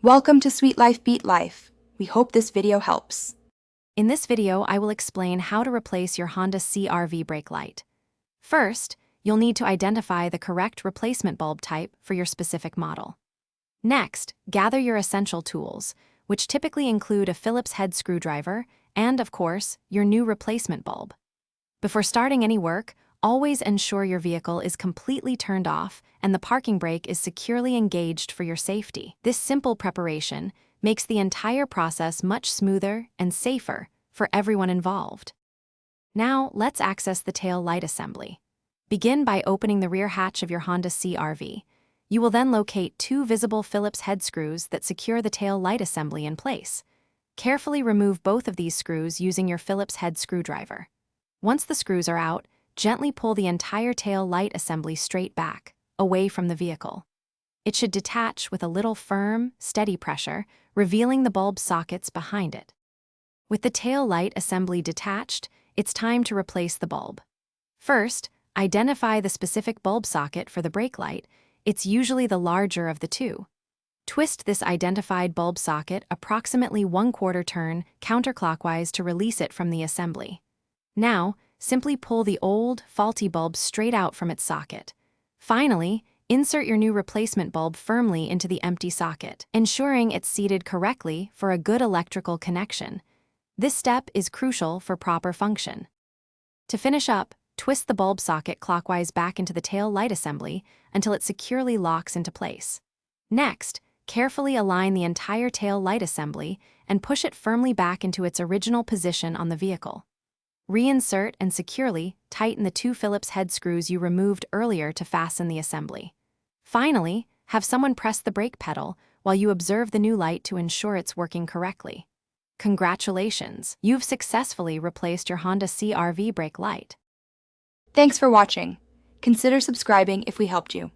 Welcome to Sweet Life Beat Life. We hope this video helps. In this video, I will explain how to replace your Honda CRV brake light. First, you'll need to identify the correct replacement bulb type for your specific model. Next, gather your essential tools, which typically include a Phillips head screwdriver and, of course, your new replacement bulb. Before starting any work, always ensure your vehicle is completely turned off and the parking brake is securely engaged for your safety. This simple preparation makes the entire process much smoother and safer for everyone involved. Now, let's access the tail light assembly. Begin by opening the rear hatch of your Honda CRV. You will then locate two visible Phillips head screws that secure the tail light assembly in place. Carefully remove both of these screws using your Phillips head screwdriver. Once the screws are out, gently pull the entire tail light assembly straight back, away from the vehicle. It should detach with a little firm, steady pressure, revealing the bulb sockets behind it. With the tail light assembly detached, it's time to replace the bulb. First, identify the specific bulb socket for the brake light. It's usually the larger of the two. Twist this identified bulb socket approximately 1/4 turn counterclockwise to release it from the assembly. Now, simply pull the old, faulty bulb straight out from its socket. Finally, insert your new replacement bulb firmly into the empty socket, ensuring it's seated correctly for a good electrical connection. This step is crucial for proper function. To finish up, twist the bulb socket clockwise back into the tail light assembly until it securely locks into place. Next, carefully align the entire tail light assembly and push it firmly back into its original position on the vehicle. Reinsert and securely tighten the two Phillips head screws you removed earlier to fasten the assembly. Finally, have someone press the brake pedal while you observe the new light to ensure it's working correctly. Congratulations! You've successfully replaced your Honda CRV brake light. Thanks for watching. Consider subscribing if we helped you.